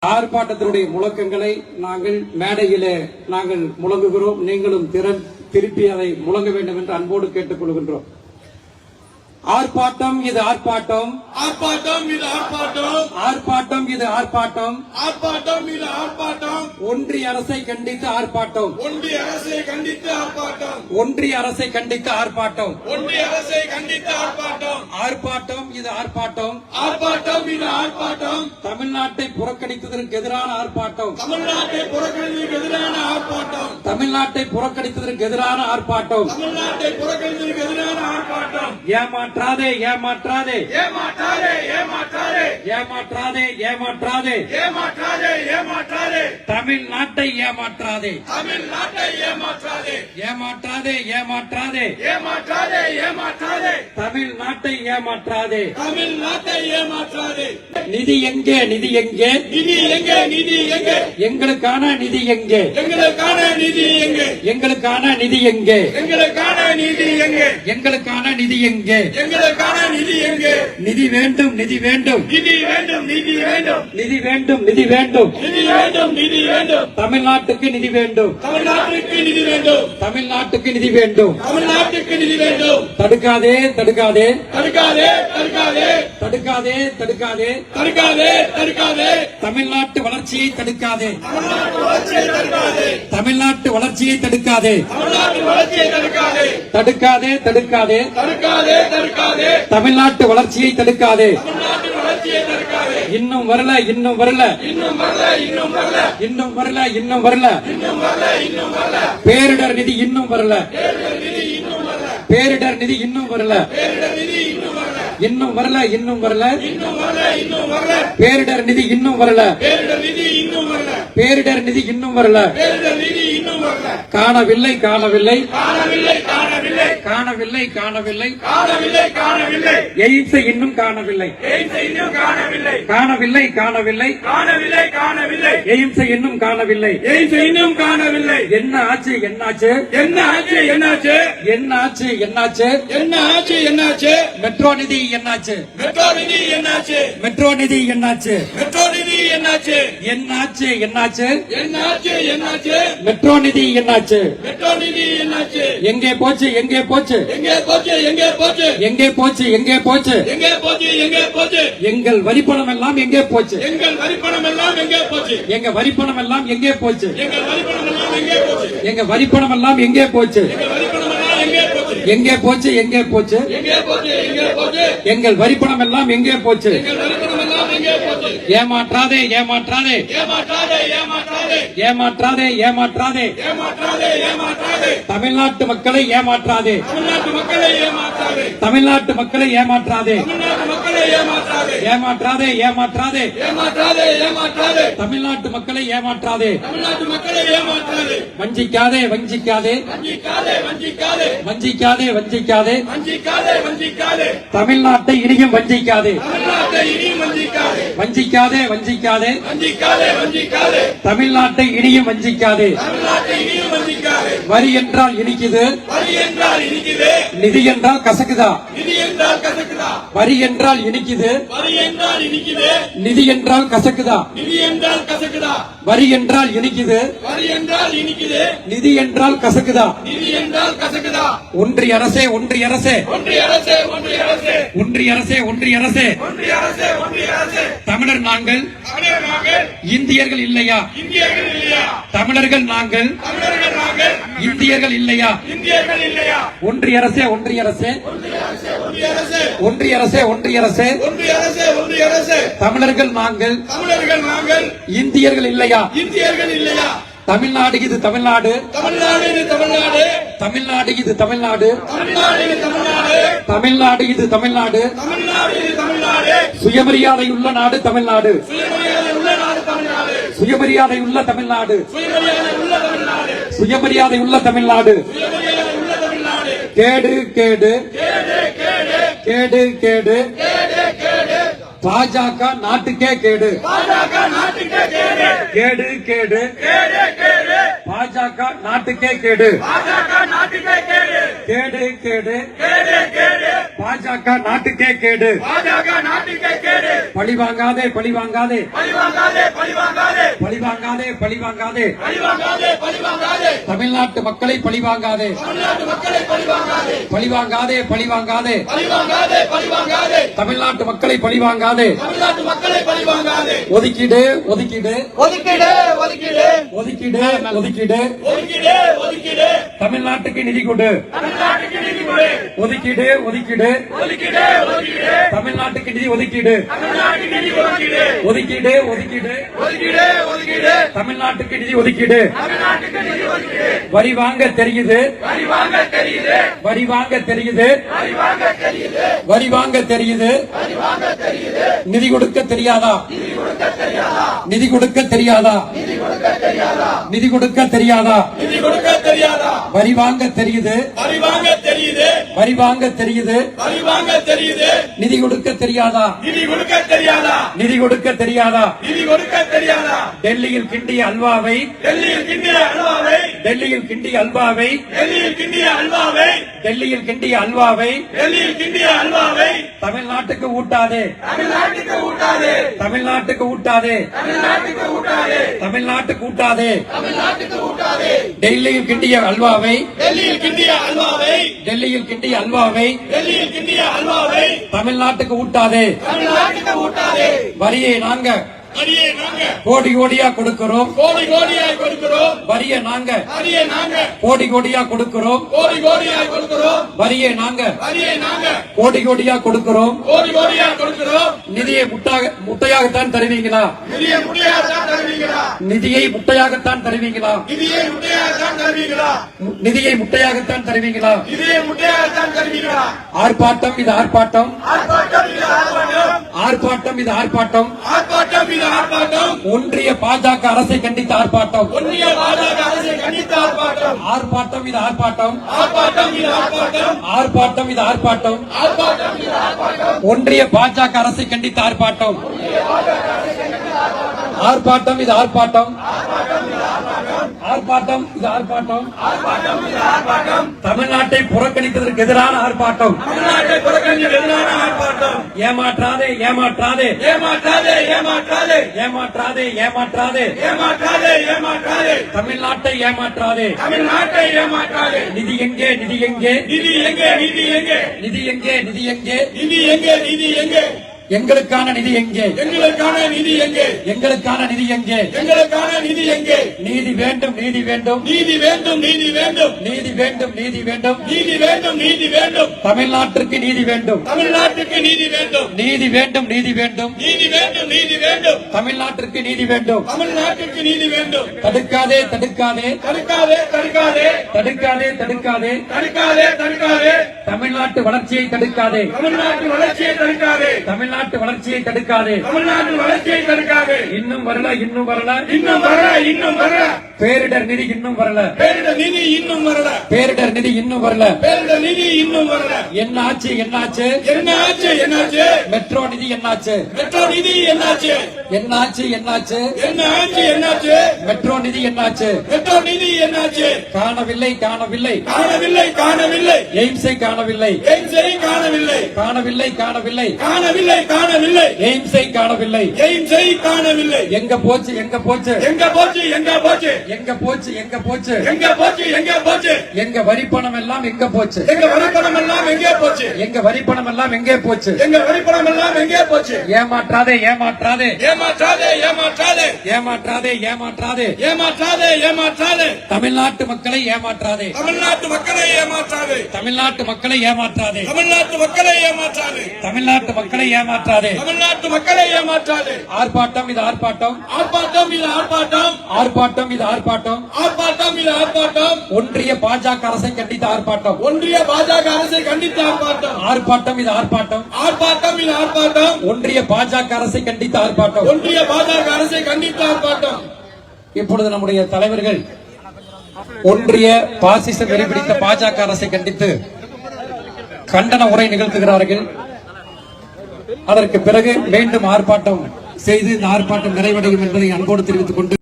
ஆர்ப்பாட்டத்தினுடைய முழக்கங்களை நாங்கள் மேடையிலே நாங்கள் முழங்குகிறோம். நீங்களும் திருப்பி அதை முழங்க வேண்டும் என்று அன்போடு கேட்டுக் கொள்கின்றோம். ஆர்ப்பாட்டம் இது ஆர்ப்பாட்டம், ஆர்ப்பாட்டம் இது ஆர்ப்பாட்டம், ஆர்ப்பாட்டம் இது ஆர்ப்பாட்டம், ஆர்ப்பாட்டம் இது ஆர்ப்பாட்டம். ஒன்றிய அரசை கண்டித்து ஆர்ப்பாட்டம், ஒன்றிய அரசை கண்டித்து ஆர்ப்பாட்டம், ஒன்றிய அரசை கண்டித்து ஆர்ப்பாட்டம், ஒன்றிய அரசை கண்டித்து ஆர்ப்பாட்டம், ஆர்ப்பாட்டம் இது ஆர்ப்பாட்டம், ஆர்ப்பாட்டம் இது ஆர்ப்பாட்டம். தமிழ்நாட்டை புறக்கணித்ததற்கு எதிரான ஆர்ப்பாட்டம், தமிழ்நாட்டை புறக்கணித்ததற்கு எதிரான ஆர்ப்பாட்டம், தமிழ்நாட்டை புறக்கணித்ததற்கு எதிரான ஆர்ப்பாட்டம், தமிழ்நாட்டை புறக்கணித்ததற்கு எதிரான ஆர்ப்பாட்டம். ஏமாற்றாதே ஏமாற்றாதே ஏமாற்றாதே ஏமாற்றாதே ஏமாற்றாதே ஏமாற்றாதே ஏமாற்றாதே ஏமாற்றாதே தமிழ்நாட்டை ஏமாற்றாதே தமிழ்நாட்டை ஏமாற்றாதே ஏமாற்றாதே ஏமாற்றாதே ஏமாற்றாதே ஏமாற்றாதே தமிழ்நாட்டை ஏமாற்றாதே தமிழ்நாட்டை ஏமாற்றாதே. நிதி எங்கே நிதி எங்கே நிதி எங்கே நிதி எங்கே எங்களுக்கான நிதி எங்கே எங்களுக்கான நிதி எங்கே எங்களுக்கான நிதி எங்கே எங்களுக்கான நிதி எங்கே எங்களுக்கான நிதி எங்கே எங்களுக்கான நிதி எங்கே நிதி வேண்டும் நிதி வேண்டும் நிதி வேண்டும் நிதி வேண்டும் நிதி வேண்டும் நிதி வேண்டும் நிதி வேண்டும் நிதி வேண்டும் தமிழ்நாட்டுக்கு நிதி வேண்டும் தமிழ்நாட்டுக்கு நிதி வேண்டும் தமிழ்நாட்டுக்கு நிதி வேண்டும் தமிழ்நாட்டுக்கு நிதி வேண்டும். தடுக்காதே தடுக்காதே தடுக்காதே தடுக்காதே தடுக்காதே தடுக்காதே தடுக்காதே தடுக்காதே தமிழ்நாட்டு வளர்ச்சியை தடுக்காதே தமிழ்நாட்டு வளர்ச்சியை தடுக்காதே தமிழ்நாட்டு வளர்ச்சியை தடுக்காதே தமிழ்நாட்டு வளர்ச்சியை தடுக்காதே தடுக்காதே தடுக்காதே தடுக்காதே தடுக்காதே தமிழ்நாட்டு வளர்ச்சியை தடுக்காதே தமிழ்நாட்டு வளர்ச்சியை தடுக்காதே. இன்னும் வரல இன்னும் வரல இன்னும் வரல இன்னும் வரல இன்னும் வரல இன்னும் வரல இன்னும் வரல இன்னும் வரல பேரிடர் நிதி இன்னும் வரல நிதி இன்னும் வரல பேரிடர் நிதி இன்னும் வரல பேரிடர் நிதி இன்னும் வரல இன்னும் வரல இன்னும் வரல இன்னும் வரல இன்னும் வரல பேரிடர் நிதி இன்னும் வரல பேரிடர் நிதி இன்னும் வரல பேரிடர் நிதி இன்னும் வரல பேரிடர் நிதி இன்னும் வரல. காணவில்லை காணவில்லை காணவில்லை காணவில்லை காணவில்லை காணவில்லை காணவில்லை காணவில்லை எய்ம்ஸை இன்னும் காணவில்லை எய்ம்ஸை இன்னும் காணவில்லை காணவில்லை காணவில்லை காணவில்லை காணவில்லை எய்ம்ஸை இன்னும் காணவில்லை எய்ம்ஸை இன்னும் காணவில்லை. என்ன ஆச்சு என்னாச்சு என்ன ஆச்சு என்னாச்சு என்னாச்சு என்னாச்சு என்ன ஆச்சு என்னாச்சு மெட்ரோ நிதி என்னாச்சு மெட்ரோ நிதி என்னாச்சு மெட்ரோ நிதி என்னாச்சு மெட்ரோ நிதி என்னாச்சு என்னாச்சு என்னாச்சு என்னாச்சு என்னாச்சு மெட்ரோ நிதி என்னாச்சு மெட்ரோ நிதி என்னாச்சு எங்கே போச்சு எங்கே போச்சு எங்கே போச்சு எங்கே போச்சு எங்கே போச்சு எங்கே போச்சு எங்கே போச்சு எங்கே போச்சு எங்கள் வரிப்பணம் எல்லாம் எங்கே போச்சு எங்கள் வரிப்பணம் எல்லாம் எங்கே போச்சு எங்க வரிப்பணம் எல்லாம் எங்கே போச்சு எங்கள் வரிப்பணம் எல்லாம் எங்கே போச்சு எங்க வரிப்பணம் எல்லாம் எங்கே போச்சு எங்கள் வரிப்பணம் எல்லாம் எங்கே போச்சு எங்கே போச்சு எங்கே போச்சு எங்கே போச்சு எங்கே போச்சு எங்கள் வரிப்பணம் எல்லாம் எங்கே போச்சு எங்கள் வரிப்பணம் எல்லாம் எங்கே போச்சு. ஏமாற்றாதே ஏமாற்றாதே ஏமாற்றாதே ஏமாற்றாதே ஏமாற்றாதே ஏமாற்றாதே ஏமாற்றாதே ஏமாற்றாதே தமிழ்நாட்டு மக்களை ஏமாற்றாதே தமிழ்நாட்டு மக்களை ஏமாற்றாதே தமிழ்நாட்டு மக்களை ஏமாற்றாதே தமிழ்நாட்டு மக்களை ஏமாற்றாதே ஏமாற்றாதே ஏமாற்றாதே ஏமாற்றாதே ஏமாற்றாதே தமிழ்நாட்டு மக்களை ஏமாற்றாதே தமிழ்நாட்டு மக்களை ஏமாற்றாதே. வஞ்சிக்காதே வஞ்சிக்காதே வஞ்சிக்காதே வஞ்சிக்காதே வஞ்சிக்காதே வஞ்சிக்காதே வஞ்சிக்காதே வஞ்சிக்காதே தமிழ்நாட்டை இனியும் வஞ்சிக்காதே தமிழ்நாட்டை இனியும் வஞ்சிக்காதே வஞ்சிக்காதே வஞ்சிக்காதே வஞ்சிக்காதே வஞ்சிக்காதே தமிழ்நாட்டை இனியும் வஞ்சிக்காதே தமிழ்நாட்டை இனியும் வஞ்சிக்காதே. வரி என்றால் இனிக்குது வரி என்றால் இனிக்குது நிதி என்றால் கசக்குதா நிதி என்றால் கசக்குதா வரி என்றால் இனிக்குது வரி என்றால் இனிக்குது நிதி என்றால் கசக்குதா நிதி என்றால் கசக்குதா வரி என்றால் இனிக்குது வரி என்றால் இனிக்குது நிதி என்றால் கசக்குதா நிதி என்றால் கசக்குதா. ஒன்றிய அரசே ஒன்றிய அரசே ஒன்றிய அரசே ஒன்றிய அரசே ஒன்றிய அரசே ஒன்றிய அரசே ஒன்றிய அரசே ஒன்றிய அரசே தமிழர் நாங்கள் தமிழர் நாங்கள் இந்தியர்கள் இல்லையா இந்தியர்கள் இல்லையா தமிழர்கள் நாங்கள் தமிழர்கள் நாங்கள் இந்தியர்கள் இல்லையா இந்தியர்கள் இல்லையா ஒன்றிய அரசே ஒன்றிய அரசே ஒன்றிய அரசே ஒன்றிய அரசே ஒன்றிய அரசே ஒன்றிய அரசே ஒன்றிய அரசே தமிழர்கள் நாங்கள் தமிழர்கள் நாங்கள் இந்தியர்கள் இல்லையா இந்தியர்கள் இல்லையா தமிழ்நாடு இது தமிழ்நாடு தமிழ்நாடு இது தமிழ்நாடு தமிழ்நாடு இது தமிழ்நாடு தமிழ்நாடு இது தமிழ்நாடு தமிழ்நாடு இது தமிழ்நாடு தமிழ்நாடு இது தமிழ்நாடு சுயமரியாதை உள்ள நாடு தமிழ்நாடு சுயமரியாதை உள்ள நாடு தமிழ்நாடு சுயமரியாதை உள்ள தமிழ்நாடு சுயமரியாதை உள்ள தமிழ்நாடு சுயமரியாதை உள்ள தமிழ்நாடு சுயமரியாதை உள்ள தமிழ்நாடு. கேடு கேடு கேடு கேடு கேடு கேடு கேடு கேடு பாஜக நாட்டுக்கே கேடு பாஜக நாட்டுக்கே கேடு கேடு கேடு கேடு கேடு பாஜக நாட்டுக்கே கேடு பாஜக நாட்டுக்கே கேடு கேடு கேடு கேடு கேடு பாஜக நாட்டுக்கே கேடு பாஜக நாட்டுக்கே கேடு. பழி வாங்காதே பழி வாங்காதே பழிவாங்காதே பழிவாங்காதே பழிவாங்காதே பழிவாங்காதே பழிவாங்காதே பழிவாங்காதே தமிழ்நாட்டு மக்களை பழிவாங்காதே தமிழ்நாட்டு மக்களை பழிவாங்காதே பழிவாங்காதே பழிவாங்காதே பழிவாங்காதே பழிவாங்காதே தமிழ்நாட்டு மக்களை பழிவாங்காதே தமிழ்நாட்டு மக்களை பழிவாங்காதே ஒதுக்கீடு ஒதுக்கீடு ஒதுக்கீடு ஒதுக்கீடு ஒதுக்கீடு ஒதுக்கீடு ஒதுக்கீடு ஒதுக்கீடு தமிழ்நாட்டுக்கு நிதி கொடு தமிழ்நாட்டுக்கு நிதி கொடு ஒதுக்கீடு ஒதுக்கீடு ஒதுக்கீடு ஒதுக்கீடு தமிழ்நாட்டுக்கு நிதி ஒதுக்கீடு தமிழ்நாட்டுக்கு நிதி ஒதுக்கீடு ஒதுக்கீடு ஒதுக்கீடு ஒதுக்கீடு ஒதுக்கீடு தமிழ்நாட்டுக்கு நிதி ஒதுக்கீடு தமிழ்நாட்டுக்கு நிதி ஒதுக்கீடு வரி வாங்க தெரியுது வரி வாங்க தெரியுது வரி வாங்க தெரியுது வரி வாங்க தெரியுது வரி வாங்க தெரியுது வரி வாங்க தெரியுது நிதி கொடுக்க தெரியாதா நிதி கொடுக்க தெரியாதா நிதி கொடுக்க தெரியாதா நிதி கொடுக்க தெரியாதா நிதி கொடுக்க தெரியாதா நிதி கொடுக்க தெரியாதா வரி வாங்க தெரியுது வரி வாங்க தெரியுது வரி வாங்க தெரியுது வரி வாங்க தெரியுது நிதி கொடுக்க தெரியாதா நிதி கொடுக்க தெரியாதா நிதி கொடுக்க தெரியாதா நிதி கொடுக்க தெரியாதா டெல்லியில் கிண்டிய அல்வாவை டெல்லியில் கிண்டிய அல்வாவை டெல்லியில் கிண்டிய அல்வாவை டெல்லியில் கிண்டிய அல்வாவை டெல்லியில் கிண்டிய அல்வாவை டெல்லியில் கிண்டிய அல்வாவை தமிழ்நாட்டுக்கு ஊட்டாதே தமிழ்நாட்டுக்கு ஊட்டாதே தமிழ்நாட்டுக்கு ஊட்டாதே தமிழ்நாட்டுக்கு ஊட்டாதே தமிழ்நாட்டுக்கு ஊட்டாதே தமிழ்நாட்டுக்கு ஊட்டாதே டெல்லியில் கிண்டிய அல்வாவை டெல்லியில் கிண்டிய அல்வாவை டெல்லியில் கிண்டிய அல்வாவை டெல்லியில் கிண்டிய அல்வாவை தமிழ்நாட்டுக்கு ஊட்டாதே தமிழ்நாட்டுக்கு ஊட்டாதே வரியை நாங்க வரியை நாங்க கோடி கோடியா கொடுக்கிறோம் கோடி கோடியாய் கொடுக்கிறோம் வரியை நாங்க வரியை நாங்க கோடி கோடியா கொடுக்கிறோம் கோடி கோடியாய் கொடுக்கிறோம் வரியை நாங்க வரியை நாங்க கோடி கோடியா கொடுக்கிறோம் கோடி கோடியாய் கொடுக்கிறோம் நிதியை முட்டையாகத்தான் தருவீங்களா நிதியை முட்டையாகத்தான் தருவீங்களா நிதியை முட்டையாகத்தான் தருவீங்களா நிதியை முட்டையாகத்தான் தருவீங்களா நிதியை முட்டையாகத்தான் தருவீங்களா நிதியை முட்டையாகத்தான் தருவீங்களா ஆர்ப்பாட்டம் இது ஆர்ப்பாட்டம் ஆர்ப்பாட்டம் இது ஆர்ப்பாட்டம் ஆர்ப்பாட்டம் இது ஆர்ப்பாட்டம் ஆர்ப்பாட்டம் இது ஆர்ப்பாட்டம் ஒன்றிய பாஜக அரசை கண்டித்த ஆர்ப்பாட்டம் ஒன்றிய பாஜக அரசை கண்டித்த ஆர்ப்பாட்டம் ஆர்ப்பாட்டம் இது ஆர்ப்பாட்டம் ஆர்ப்பாட்டம் இது ஆர்ப்பாட்டம் ஆர்ப்பாட்டம் இது ஆர்ப்பாட்டம் ஆர்ப்பாட்டம் இது ஆர்ப்பாட்டம் ஒன்றிய பாஜக அரசை கண்டித்த ஆர்ப்பாட்டம் ஆர்ப்பாட்டம் இது ஆர்ப்பாட்டம் ஆர்ப்பாட்டம் இது ஆர்ப்பாட்டம் ஆர்ப்பாட்டம் இது ஆர்ப்பாட்டம் தமிழ்நாட்டை புறக்கணித்ததற்கு எதிரான ஆர்ப்பாட்டம் தமிழ்நாட்டை புறக்கணிக்க எதிரான ஆர்ப்பாட்டம் ஏமாற்றாதே ஏமாற்றாதே ஏமாற்றாதே ஏமாற்றாதே ஏமாற்றாதே ஏமாற்றாதே ஏமாற்றாதே ஏமாற்றாதே தமிழ்நாட்டை ஏமாற்றாதே தமிழ்நாட்டை ஏமாற்றாதே நிதி எங்கே நிதி எங்கே நிதி எங்கே நிதி எங்கே நிதி எங்கே நிதி எங்கே நிதி எங்கே நிதி எங்கே எங்களுக்கான நிதி எங்கே எங்களுக்கான நிதி எங்கே எங்களுக்கான நிதி எங்கே எங்களுக்கான நிதி எங்கே நீதி வேண்டும் நீதி வேண்டும் நீதி வேண்டும் நீதி வேண்டும் நீதி வேண்டும் நீதி வேண்டும் நீதி வேண்டும் நீதி வேண்டும் தமிழ்நாட்டிற்கு நீதி வேண்டும் தமிழ்நாட்டுக்கு நீதி வேண்டும் நீதி வேண்டும் நீதி வேண்டும் நீதி வேண்டும் நீதி வேண்டும் தமிழ்நாட்டிற்கு நீதி வேண்டும் தமிழ்நாட்டுக்கு நீதி வேண்டும் தடுக்காதே தடுக்காதே தடுக்காதே தடுக்காதே தடுக்காதே தடுக்காதே தடுக்காதே தடுக்காதே தமிழ்நாட்டு வளர்ச்சியை தடுக்காதே தமிழ்நாட்டு வளர்ச்சியை தடுக்காதே தமிழ்நாட்டு வளர்ச்சியை தடுக்காதே தமிழ்நாட்டு வளர்ச்சியை தடுக்காதே இன்னும் வரல இன்னும் வரல இன்னும் வரல இன்னும் வரல பேரிடர் நிதி இன்னும் வரல பேரிடர் நிதி இன்னும் வரல பேரிடர் நிதி இன்னும் வரல பேரிடர் நிதி இன்னும் வரல என்னாச்சு என்னாச்சு என்ன ஆச்சு என்னாச்சு மெட்ரோ நிதி என்னாச்சு மெட்ரோ நிதி என்னாச்சு என்னாச்சு என்னாச்சு என்ன ஆச்சு என்னாச்சு மெட்ரோ நிதி என்னாச்சு மெட்ரோ நிதி என்னாச்சு காணவில்லை காணவில்லை காணவில்லை காணவில்லை எய்ம்ஸை காணவில்லை எய்ம்ஸை காணவில்லை காணவில்லை காணவில்லை காணவில்லை காணவில்லை எய்ம்ஸை காணவில்லை எய்ம்ஸை காணவில்லை எங்க போச்சு எங்க போச்சு எங்க போச்சு எங்க போச்சு எங்க போச்சு எங்க போச்சு எங்க போச்சு எங்க போச்சு எங்க வரி பணம் எல்லாம் எங்க போச்சு எங்க வரிப்பணம் எல்லாம் எங்கே போச்சு எங்க வரி பணம் எல்லாம் எங்கே போச்சு எங்க வரிப்பணம் எல்லாம் எங்கே போச்சு ஏமாற்றாதே ஏமாற்றாதே ஏமாற்றாதே ஏமாற்றாதே ஏமாற்றாதே ஏமாற்றாதே ஏமாற்றாதே ஏமாற்றாதே தமிழ்நாட்டு மக்களை ஏமாற்றாதே தமிழ்நாட்டு மக்களை ஏமாற்றாதே தமிழ்நாட்டு மக்களை ஏமாற்றாதே தமிழ்நாட்டு மக்களை ஏமாற்றாதே தமிழ்நாட்டு மக்களை ஏமாற்றாதே தமிழ்நாட்டு மக்களை ஏமாற்றாதே ஆர்ப்பாட்டம் இது ஆர்ப்பாட்டம் ஆர்ப்பாட்டம் இது ஆர்ப்பாட்டம் ஆர்ப்பாட்டம் இது ஆர்ப்பாட்டம் ஆர்ப்பாட்டம் இது ஆர்ப்பாட்டம் ஒன்றிய பாஜக அரசை கண்டித்த ஆர்ப்பாட்டம் ஒன்றிய பாஜக அரசை கண்டித்த ஆர்ப்பாட்டம் ஆர்ப்பாட்டம் இது ஆர்ப்பாட்டம் ஆர்ப்பாட்டம் இது ஆர்ப்பாட்டம் ஒன்றிய பாஜக அரசை கண்டித்த ஆர்ப்பாட்டம் ஒன்றிய பாஜக அரசை கண்டித்த ஆர்ப்பாட்டம் இப்பொழுது நம்முடைய தலைவர்கள் ஒன்றிய பாசிச வெறி பிடித்த பாஜக அரசை கண்டித்து கண்டன உரை நிகழ்த்துகிறார்கள். அதற்கு பிறகு மீண்டும் ஆர்ப்பாட்டம் செய்து இந்த ஆர்ப்பாட்டம் நிறைவடையும் என்பதை அன்போடு தெரிவித்துக் கொண்டு